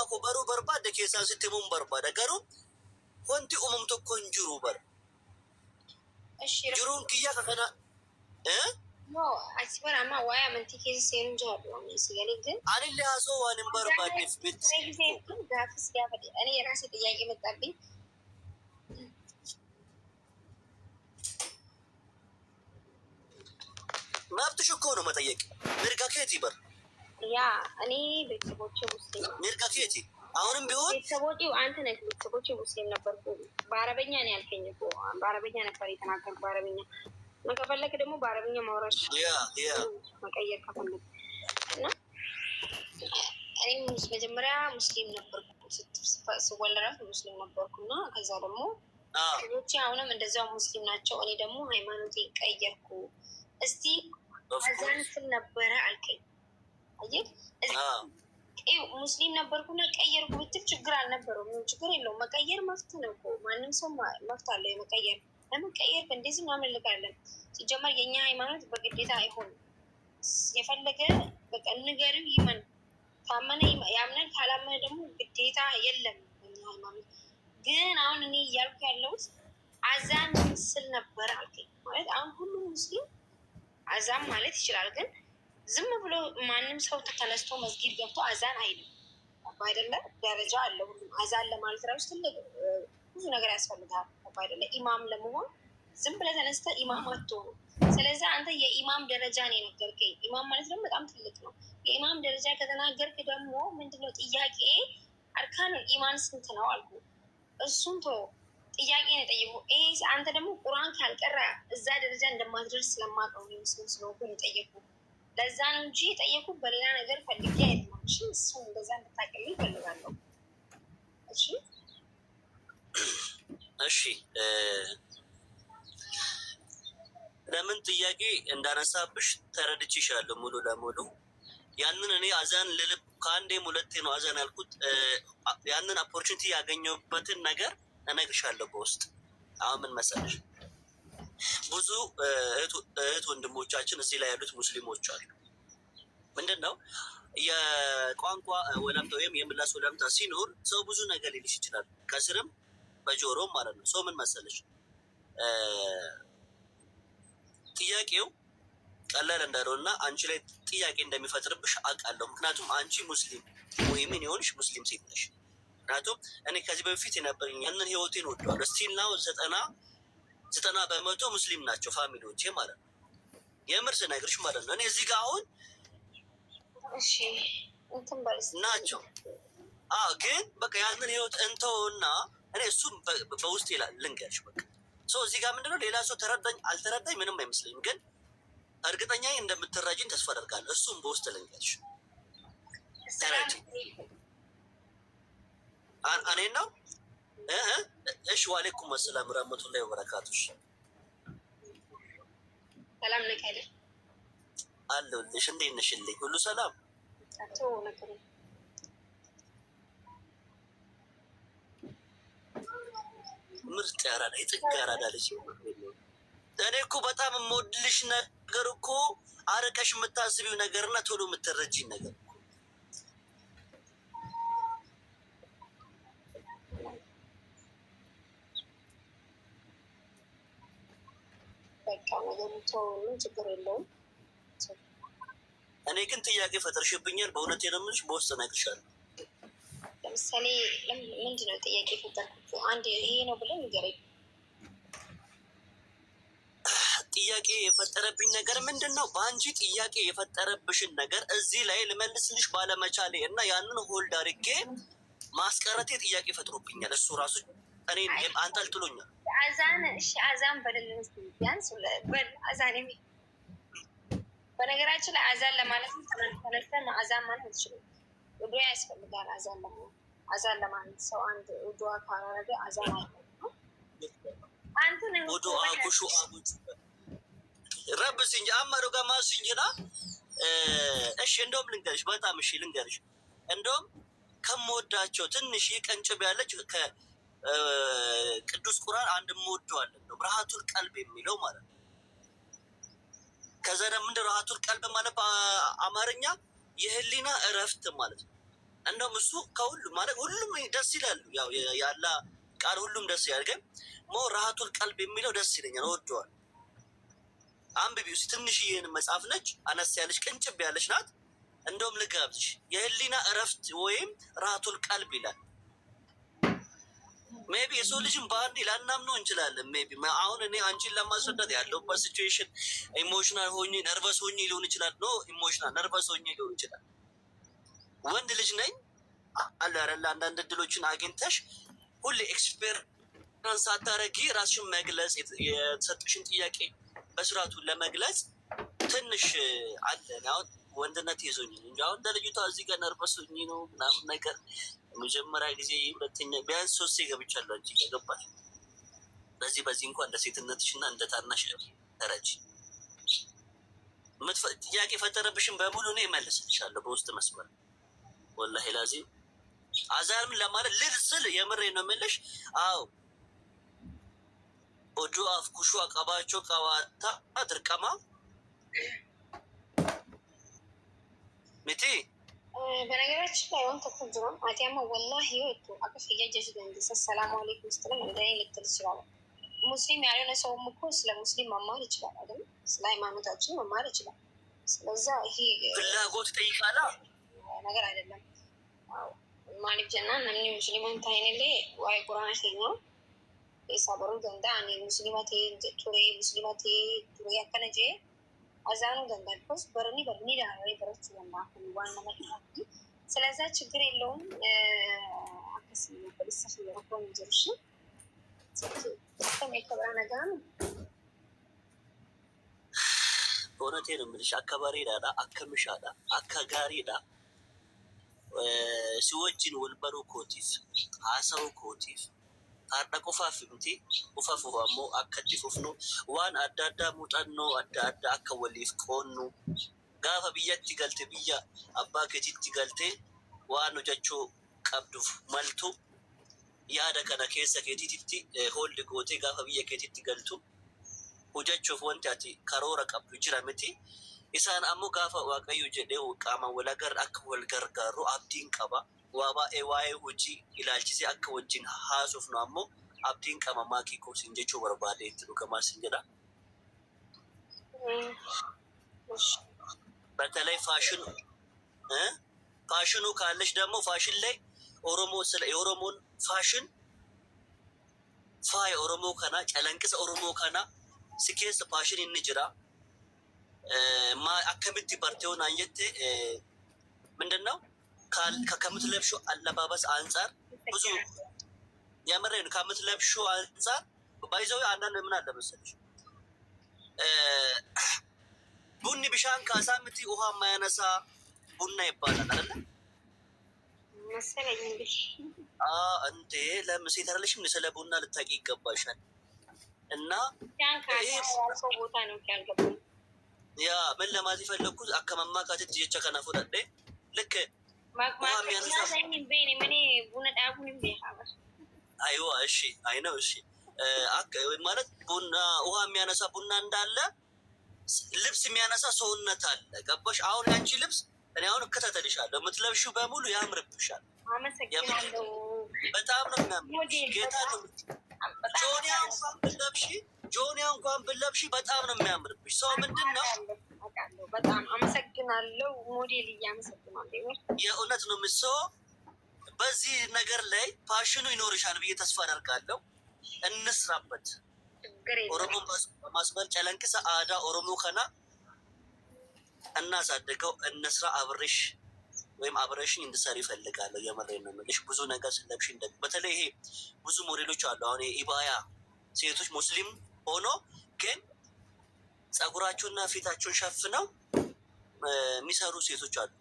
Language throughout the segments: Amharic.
ko baruu barbaadde keessaa sitti himuun barbaada. Garuu wanti uumamu tokko hin jiru bara. Jiruun kiyya kana no achi bara amma waa'ee amantii keessa seenuu jaalladhu sigalee ግን anillee haasoo waan hin barbaadneef miti gaafis gaafadhe ani የራሴ ጥያቄ መጣብኝ መብትሽ እኮ ነው መጠየቅ ምርጋ ከየት ይበር ያ እኔ ቤተሰቦቼ ሙስሊም ምርጋ ከየት አሁንም ቢሆን ቤተሰቦቼ አንተ ነህ ቤተሰቦቼ ሙስሊም ነበርኩ በአረበኛ ነው ያልከኝ እኮ በአረበኛ ነበር የተናገርኩ በአረበኛ መከፈለክ ደግሞ በአረበኛ ማውራት ያ መቀየር ከፈለክ እና እኔ መጀመሪያ ሙስሊም ነበርኩ ስወለድ ሙስሊም ነበርኩና ከዛ ደግሞ ልጆቼ አሁንም እንደዛው ሙስሊም ናቸው እኔ ደግሞ ሃይማኖቴ ቀየርኩ እስቲ አዛን ስል ነበረ አልከኝ አየህ ሙስሊም ነበርኩና ቀየርኩ ብትል ችግር አልነበረውም ምን ችግር የለውም መቀየር መፍት ነው እኮ ማንም ሰው መፍት አለው የመቀየር ለመቀየር እንደዚህ እናመልካለን ሲጀመር የኛ ሃይማኖት በግዴታ አይሆንም የፈለገ በቃ ንገሪው ይመን ታመነ ያምናል ካላመነ ደግሞ ግዴታ የለም የኛ ሃይማኖት ግን አሁን እኔ እያልኩ ያለሁት አዛን ስል ነበር አልከኝ ማለት አሁን ሁሉም ሙስሊም አዛን ማለት ይችላል ግን ዝም ብሎ ማንም ሰው ተነስቶ መስጊድ ገብቶ አዛን አይልም አይደለ ደረጃ አለ ሁሉም አዛን ለማለት ራሱ ትልቅ ብዙ ነገር ያስፈልጋል አይደለ ኢማም ለመሆን ዝም ብለህ ተነስተህ ኢማም አትሆን ስለዚህ አንተ የኢማም ደረጃ ነው የነገርከኝ ኢማም ማለት ደግሞ በጣም ትልቅ ነው የኢማም ደረጃ ከተናገርክ ደግሞ ምንድነው ጥያቄ አርካኑል ኢማን ስንት ነው አልኩ እሱን ቶ ጥያቄ ነው ጠይቁ ይሄ አንተ ደግሞ ቁርአን ካልቀራ እዛ ደረጃ እንደማትደርስ ስለማውቀው ነው ሙስሊም ስለሆንኩ የጠየቁ ለዛ ነው እንጂ የጠየቁ በሌላ ነገር ፈልጌ አይደለም እሺ እሱ እንደዛ እንድታቀልኝ እፈልጋለሁ እሺ ለምን ጥያቄ እንዳነሳብሽ ተረድቼሻለሁ ሙሉ ለሙሉ ያንን እኔ አዛን ልልብ ከአንዴም ሁለቴ ነው አዛን ያልኩት ያንን ኦፖርቹኒቲ ያገኘሁበትን ነገር እነግርሻለሁ በውስጥ አሁን ምን መሰለሽ ብዙ እህት ወንድሞቻችን እዚህ ላይ ያሉት ሙስሊሞች አሉ ምንድን ነው የቋንቋ ወለምታ ወይም የምላስ ወለምታ ሲኖር ሰው ብዙ ነገር ሊልሽ ይችላል ከስርም በጆሮም ማለት ነው ሰው ምን መሰለሽ ጥያቄው ቀላል እንዳልሆነና አንቺ ላይ ጥያቄ እንደሚፈጥርብሽ አውቃለሁ ምክንያቱም አንቺ ሙስሊም ወይምን የሆንሽ ሙስሊም ሴት ነሽ ምክንያቱም እኔ ከዚህ በፊት የነበረኝ ያንን ህይወቴን ወደዋለሁ ስቲል ናው 90% ሙስሊም ናቸው ፋሚሊዎቼ ማለት ነው የምር ስነግርሽ ማለት ነው እኔ እዚህ ጋር አሁን እሺ እንትን ባልስ ናቸው ግን በቃ ያንን ህይወት እንተውና እኔ እሱም በውስጥ ይላል ልንገርሽ በቃ ሰው እዚህ ጋር ምንድነው ሌላ ሰው ተረዳኝ አልተረዳኝ ምንም አይመስለኝም ግን እርግጠኛ እንደምትረጂኝ ተስፋ አደርጋለሁ እሱም በውስጥ ልንገርሽ ተረጂ እኔ ነው እሺ ወአለይኩም ሰላም ወራህመቱላሂ ወበረካቱህ ሰላም ነካለ አለሁልሽ እንዴት ነሽልኝ ሁሉ ሰላም አቶ ነከረ ምርጥ ያራዳ ይጥጋ ያራዳ ልጅ እኔ እኮ በጣም የምወድልሽ ነገር እኮ አረቀሽ የምታስቢው ነገርና ቶሎ የምትረጂኝ ነገር በቃ ነገሩ ተወው ችግር የለውም እኔ ግን ጥያቄ ፈጠርሽብኛል በእውነት የለምንሽ በውስጥ እነግርሻለሁ ለምሳሌ ምንድነው ጥያቄ ፈጠርኩት አንድ ይሄ ነው ብለን ንገረኝ ጥያቄ የፈጠረብኝ ነገር ምንድን ነው በአንቺ ጥያቄ የፈጠረብሽን ነገር እዚህ ላይ ልመልስልሽ ባለመቻሌ እና ያንን ሆልድ አድርጌ ማስቀረቴ ጥያቄ ፈጥሮብኛል እሱ ራሱ እኔ አንጠልጥሎኛል አዛን እሺ አዛን በደልን ቢያንስ በል አዛን የሚ በነገራችን ላይ አዛን ለማለት ተነስተን አዛን ማለት ይችላል ዱዓ ያስፈልጋል አዛን ለማለት ሰው አንድ ዱዓ ካላረገ አዛን አይሆንም አንተ ነው ዱዓ ኩሹ አቡት ረብ ሲንጂ አማዶ ጋማ ሲንጂና እሺ እንደውም ልንገርሽ በጣም እሺ ልንገርሽ እንደውም ከምወዳቸው ትንሽ ቀንጭብ ያለች ከቅዱስ ቁርአን አንድ የምወደዋለን ነው ብርሃቱል ቀልብ የሚለው ማለት ነው ከዛ ደግሞ እንደ ብርሃቱል ቀልብ ማለት በአማርኛ የህሊና እረፍት ማለት ነው እንደውም እሱ ከሁሉም ማለት ሁሉም ደስ ይላሉ። ያው ያላ ቃል ሁሉም ደስ ይላል። ግን ሞ ራሀቱል ቀልብ የሚለው ደስ ይለኛል፣ እወደዋል። አንብቢው እስኪ። ትንሽዬን መጽሐፍ ነች፣ አነስ ያለች ቅንጭብ ያለች ናት። እንደውም ልጋብዝሽ፣ የህሊና እረፍት ወይም ራሀቱል ቀልብ ይላል። ሜቢ የሰው ልጅም በአንዴ ላናምነው እንችላለን። ሜቢ አሁን እኔ አንቺን ለማስረዳት ያለሁበት ሲቹዌሽን ኢሞሽናል ሆኜ ነርቨስ ሆኜ ሊሆን ይችላል። ኖ ኢሞሽናል ነርቨስ ሆኜ ሊሆን ይችላል። ወንድ ልጅ ነኝ አለ አይደል? አንዳንድ እድሎችን አግኝተሽ ሁሌ ኤክስፔሪንስ ሳታረጊ ራስሽን መግለጽ የተሰጠሽን ጥያቄ በስርዓቱ ለመግለጽ ትንሽ አለ። አሁን ወንድነት ይዞኝ እንጂ አሁን ለልጅቷ እዚህ ጋር ነርቨስ ሆኜ ነው ምናምን ነገር መጀመሪያ ጊዜ፣ ሁለተኛ ቢያንስ 3 ገብቻለሁ። አንቺ ገባሽ? በዚህ እንኳን እንደ ሴትነትሽ እና እንደ ታናሽ ተረጂ። ጥያቄ ፈጠረብሽን በሙሉ እኔ እመልስልሻለሁ በውስጥ መስመር። ወላሂ ላዚም አዛርም ለማለት ልርስል የምሬ ነው የምልሽ። አዎ ኦዱ አፍኩሹ አቀባቸው ቀዋታ ድርቀማ ሚቲ በነገራችን ላይ አሁን ተፈጅሮ አቲያማ ወላሂ ይወጡ አቅፍ እያጀጅ ገንዲስ ሰላም አለይኩም ስትልም እንደኔ ልትል ይችላል። ሙስሊም ያልሆነ ሰውም እኮ ስለ ሙስሊም መማር ይችላል አይደል? ስለ ሃይማኖታችን መማር ይችላል። ስለዛ ይሄ ፍላጎት ጠይቃላ ነገር አይደለም። ማሊክ ጀና ነኒ ሙስሊሙን ታይነሌ ዋይ ቁርአን ሸኝ ነው የሳበሩ ገንዳ እኔ ሙስሊማቴ ቱሬ ያከነጀ አዛኑ ገንዳልኮስ በርኒ ዳሪ በረች ገንዳ ዋና መጥፋት። ስለዛ ችግር የለውም። አከስ በልሰፍ የረኮን ጀርሽ ሰም የከበራ ነገር ነው። በእውነቴ ነው የምልሽ። አካባሪ ዳዳ አከምሻዳ አካጋሪ ዳ ሲወጅን ወልበሩ ኮቲፍ ሀሰው ኮቲፍ አዳ ቆፋፍ ምቲ ቆፋፍ ዋሞ አከቲፉፍ ነው ዋን አዳዳ ሙጣኖ አዳዳ አከወሊፍ ቆኑ ጋፋ ብያቲ ገልቴ ብያ አባ ከቲቲ ገልቴ ዋኑ ጀቾ ቀብዱፍ መልቱ ያደ ከነ ኬሰ ከቲቲ ሆልድ ጎቴ ጋፋ ብያ ከቲቲ ገልቱ ሁጀቾፍ ወንታቲ ከሮራ ቀብዱ ጅራ ምቲ ኢሳን አሞ ጋፋ ዋቀዩ ጀዴው ቃማ ወላገር አከ ወልገርጋሩ አብዲን ቀባ ዋባ ኤዋይ ሁጂ ኢላልቺሲ አከ ወጂን ሀሱፍ ነው አሞ አብዲን ቀማ ማኪ ኮሲን ጀቾ በርባዴ እንትሉ ከማስንጀዳ በተለይ ፋሽኑ ካለሽ ደግሞ ፋሽን ላይ ኦሮሞ ስለ የኦሮሞን ፋሽን ፋይ ኦሮሞ ከና ጨለንቅስ ኦሮሞ ከና ስኬስ ፋሽን እንጅራ ማ አከምቲ ፓርቲውን አንጀቴ ምንድነው ከምትለብሹ አለባበስ አንጻር ብዙ ያመረን ከምትለብሹ አንጻር ባይዘው አንዳንድ ምን አለ መሰለሽ ቡኒ ቢሻን ካሳምቲ ውሃ ማያነሳ ቡና ይባላል አይደል? መሰለኝ እንዴ እንዴ ለምሴት አይደለሽም? ስለ ቡና ልታቂ ይገባሻል። እና ያን ካሳ ቦታ ነው ያልገባኝ። ያ ምን ለማለት የፈለኩት አከማማ ካትት ጀቻ ከናፎ ዳዴ ልክ ማክማ ያሳኝ በኔ ምን ቡና ዳቡን ቢያሃባ አይዋ እሺ አይ ነው እሺ ማለት ቡና ውሃ የሚያነሳ ቡና እንዳለ ልብስ የሚያነሳ ሰውነት አለ። ገባሽ? አሁን ያንቺ ልብስ እኔ አሁን እከታተልሻለሁ። የምትለብሺው በሙሉ ያምርብሻል። አመሰግናለሁ። በጣም ነው የሚያምር። ጌታ ነው። ጆኒያ እንኳን ብለብሺ በጣም ነው የሚያምርብሽ። ሰው ምንድን ነው? በጣም አመሰግናለሁ። ሞዴል እያመሰግናለሁ። የእውነት ነው ምሶ በዚህ ነገር ላይ ፓሽኑ ይኖርሻል ብዬ ተስፋ አደርጋለሁ። እንስራበት። ኦሮሞ ማስበል ጨለንቅሰ አዳ ኦሮሞ ከና እናሳድገው እንስራ። አብሬሽ ወይም አብሬሽኝ እንድሰሪ ይፈልጋለሁ። የመሬን ነው የምልሽ። ብዙ ነገር ስለብሽ በተለይ ይሄ ብዙ ሞዴሎች አሉ። አሁን ኢባያ ሴቶች ሙስሊም ሆኖ ግን ጸጉራቸውና ፊታቸውን ሸፍነው የሚሰሩ ሴቶች አሉ።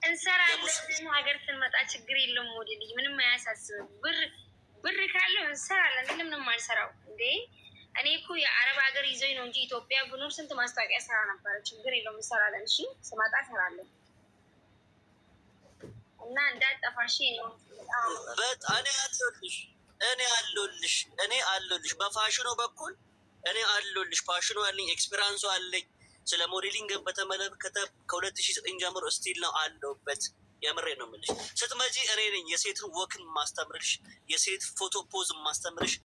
እንሰራለን። ሀገር ስንመጣ ችግር የለውም። ሞዴል ምንም አያሳስብም። ብር ካለው እንሰራለን። ምንም አልሰራው እንዴ እኔ እኮ የአረብ ሀገር ይዘኝ ነው እንጂ ኢትዮጵያ ብኖር ስንት ማስታወቂያ ሰራ ነበረ። ችግር የለውም እንሰራለን። እሺ ስመጣ እሰራለን እና እንዳጠፋሽ ነው። እኔ አለሁልሽ በፋሽኑ በኩል እኔ አለሁልሽ። ፋሽኑ አለኝ፣ ኤክስፔሪንሱ አለኝ። ስለ ሞዴሊንግ በተመለከተ ከ2009 ጀምሮ ስቲል ነው አለሁበት። የምሬ ነው የምልሽ። ስትመጪ እኔ ነኝ የሴትን ወክን ማስተምርሽ፣ የሴት ፎቶ ፖዝ ማስተምርሽ።